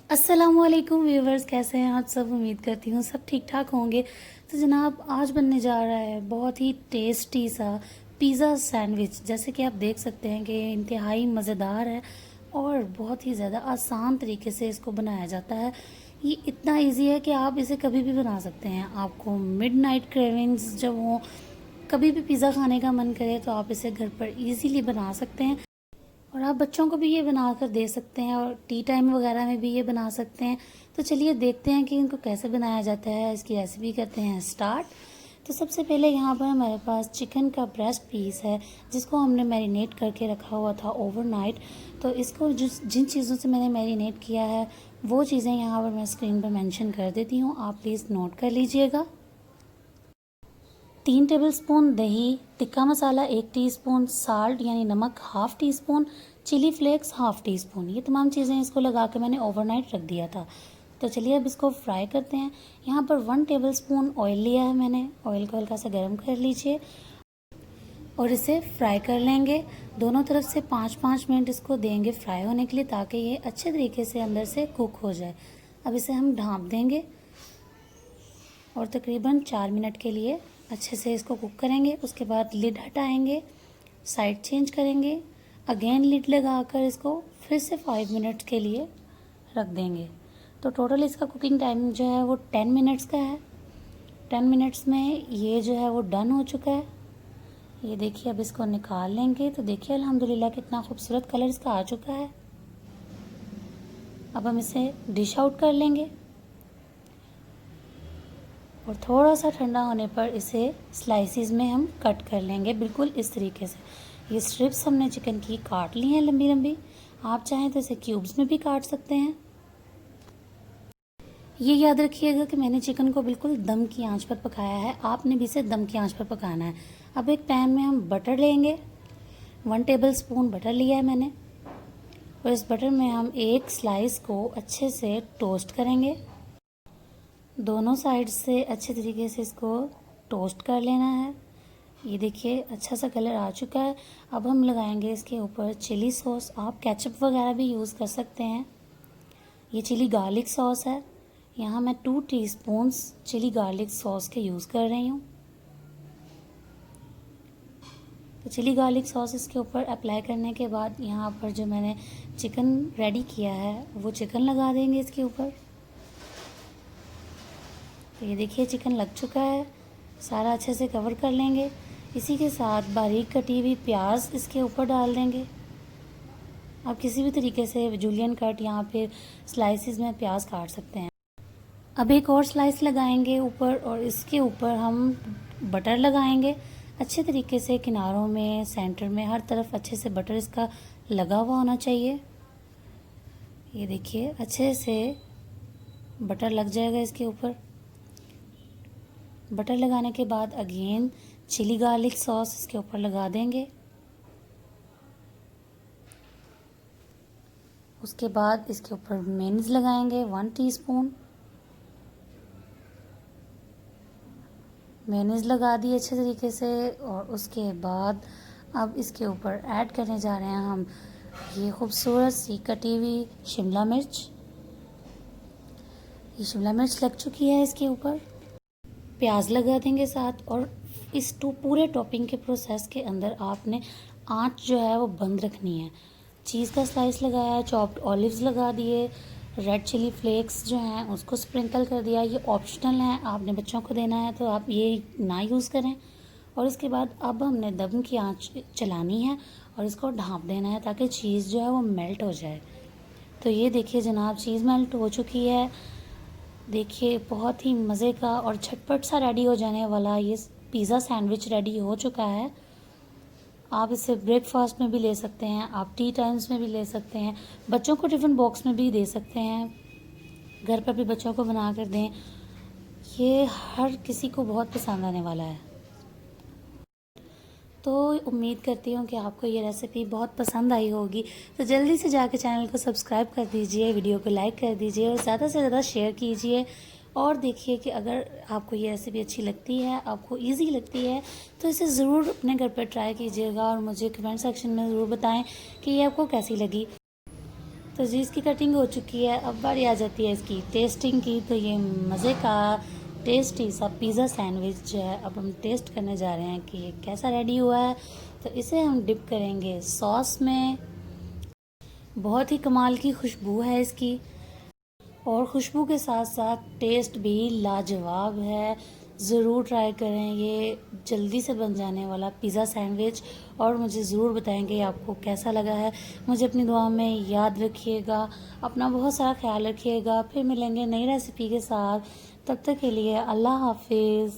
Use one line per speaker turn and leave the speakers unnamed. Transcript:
अस्सलामुअलैकुम व्यूवर्स, कैसे हैं आप सब। उम्मीद करती हूँ सब ठीक ठाक होंगे। तो जनाब, आज बनने जा रहा है बहुत ही टेस्टी सा पिज़्ज़ा सैंडविच। जैसे कि आप देख सकते हैं कि इंतहाई मज़ेदार है और बहुत ही ज़्यादा आसान तरीके से इसको बनाया जाता है। ये इतना इजी है कि आप इसे कभी भी बना सकते हैं। आपको मिडनाइट क्रेविंग्स जब हो, कभी भी पिज़्ज़ा खाने का मन करे, तो आप इसे घर पर इजीली बना सकते हैं। और आप बच्चों को भी ये बना कर दे सकते हैं और टी टाइम वगैरह में भी ये बना सकते हैं। तो चलिए देखते हैं कि इनको कैसे बनाया जाता है। इसकी रेसिपी करते हैं स्टार्ट। तो सबसे पहले यहाँ पर हमारे पास चिकन का ब्रेस्ट पीस है, जिसको हमने मैरिनेट करके रखा हुआ था ओवरनाइट। तो इसको जिन चीज़ों से मैंने मैरिनेट किया है वो चीज़ें यहाँ पर मैं स्क्रीन पर मेंशन कर देती हूँ, आप प्लीज़ नोट कर लीजिएगा। 3 टेबलस्पून दही, टिक्का मसाला 1 टीस्पून, साल्ट यानी नमक half teaspoon, chilli flakes half teaspoon. ये तमाम चीज़ें इसको लगा के मैंने ओवरनाइट रख दिया था। तो चलिए अब इसको फ्राई करते हैं। यहाँ पर 1 टेबलस्पून ऑयल लिया है मैंने। ऑयल को हल्का सा गर्म कर लीजिए और इसे फ्राई कर लेंगे। दोनों तरफ से 5-5 मिनट इसको देंगे फ्राई होने के लिए, ताकि ये अच्छे तरीके से अंदर से कुक हो जाए। अब इसे हम ढाँप देंगे और तकरीबन 4 मिनट के लिए अच्छे से इसको कुक करेंगे। उसके बाद लिड हटाएंगे, साइड चेंज करेंगे, अगेन लिड लगाकर इसको फिर से 5 मिनट्स के लिए रख देंगे। तो टोटल इसका कुकिंग टाइम जो है वो 10 मिनट्स का है। 10 मिनट्स में ये जो है वो डन हो चुका है। ये देखिए, अब इसको निकाल लेंगे तो देखिए अल्हम्दुलिल्लाह कितना खूबसूरत कलर इसका आ चुका है। अब हम इसे डिश आउट कर लेंगे और थोड़ा सा ठंडा होने पर इसे स्लाइसिस में हम कट कर लेंगे, बिल्कुल इस तरीके से। ये स्ट्रिप्स हमने चिकन की काट ली हैं लंबी लंबी। आप चाहें तो इसे क्यूब्स में भी काट सकते हैं। ये याद रखिएगा कि मैंने चिकन को बिल्कुल दम की आंच पर पकाया है, आपने भी इसे दम की आंच पर पकाना है। अब एक पैन में हम बटर लेंगे। 1 टेबल स्पून बटर लिया है मैंने और इस बटर में हम एक स्लाइस को अच्छे से टोस्ट करेंगे। दोनों साइड से अच्छे तरीके से इसको टोस्ट कर लेना है। ये देखिए अच्छा सा कलर आ चुका है। अब हम लगाएंगे इसके ऊपर चिली सॉस। आप केचप वगैरह भी यूज़ कर सकते हैं। ये चिली गार्लिक सॉस है। यहाँ मैं 2 टीस्पून्स चिली गार्लिक सॉस के यूज़ कर रही हूँ। तो चिली गार्लिक सॉस इसके ऊपर अप्लाई करने के बाद यहाँ पर जो मैंने चिकन रेडी किया है वो चिकन लगा देंगे इसके ऊपर। तो ये देखिए चिकन लग चुका है, सारा अच्छे से कवर कर लेंगे। इसी के साथ बारीक कटी हुई प्याज इसके ऊपर डाल देंगे। आप किसी भी तरीके से जूलियन कट या फिर स्लाइसिस में प्याज काट सकते हैं। अब एक और स्लाइस लगाएंगे ऊपर और इसके ऊपर हम बटर लगाएंगे अच्छे तरीके से, किनारों में, सेंटर में, हर तरफ अच्छे से बटर इसका लगा हुआ होना चाहिए। ये देखिए अच्छे से बटर लग जाएगा इसके ऊपर। बटर लगाने के बाद अगेन चिली गार्लिक सॉस इसके ऊपर लगा देंगे। उसके बाद इसके ऊपर मेयोनीज लगाएंगे 1 टीस्पून। मेयोनीज लगा दी अच्छे तरीके से और उसके बाद अब इसके ऊपर ऐड करने जा रहे हैं हम ये खूबसूरत सी कटी हुई शिमला मिर्च। ये शिमला मिर्च लग चुकी है इसके ऊपर। प्याज लगा देंगे साथ और इस पूरे टॉपिंग के प्रोसेस के अंदर आपने आंच जो है वो बंद रखनी है। चीज़ का स्लाइस लगाया, चॉप्ड ऑलिव्स लगा दिए, रेड चिली फ्लेक्स जो हैं उसको स्प्रिंकल कर दिया। ये ऑप्शनल है, आपने बच्चों को देना है तो आप ये ना यूज़ करें। और इसके बाद अब हमने दम की आंच चलानी है और इसको ढाँप देना है ताकि चीज़ जो है वो मेल्ट हो जाए। तो ये देखिए जनाब, चीज़ मेल्ट हो चुकी है। देखिए बहुत ही मज़े का और झटपट सा रेडी हो जाने वाला ये पिज़्ज़ा सैंडविच रेडी हो चुका है। आप इसे ब्रेकफास्ट में भी ले सकते हैं, आप टी टाइम्स में भी ले सकते हैं, बच्चों को टिफ़िन बॉक्स में भी दे सकते हैं, घर पर भी बच्चों को बना कर दें। ये हर किसी को बहुत पसंद आने वाला है। तो उम्मीद करती हूँ कि आपको ये रेसिपी बहुत पसंद आई होगी। तो जल्दी से जाकर चैनल को सब्सक्राइब कर दीजिए, वीडियो को लाइक कर दीजिए और ज़्यादा से ज़्यादा शेयर कीजिए। और देखिए कि अगर आपको ये रेसिपी अच्छी लगती है, आपको इजी लगती है, तो इसे ज़रूर अपने घर पर ट्राई कीजिएगा और मुझे कमेंट सेक्शन में ज़रूर बताएं कि ये आपको कैसी लगी। तो जी इसकी कटिंग हो चुकी है। अब बारी आ जाती है इसकी टेस्टिंग की। तो ये मज़े का टेस्टी सा पिज़्ज़ा सैंडविच जो है अब हम टेस्ट करने जा रहे हैं कि ये कैसा रेडी हुआ है। तो इसे हम डिप करेंगे सॉस में। बहुत ही कमाल की खुशबू है इसकी, और खुशबू के साथ साथ टेस्ट भी लाजवाब है। ज़रूर ट्राई करें ये जल्दी से बन जाने वाला पिज़्ज़ा सैंडविच, और मुझे ज़रूर बताएं कि आपको कैसा लगा है। मुझे अपनी दुआ में याद रखिएगा, अपना बहुत सारा ख्याल रखिएगा। फिर मिलेंगे नई रेसिपी के साथ, तब तक के लिए अल्लाह हाफिज़।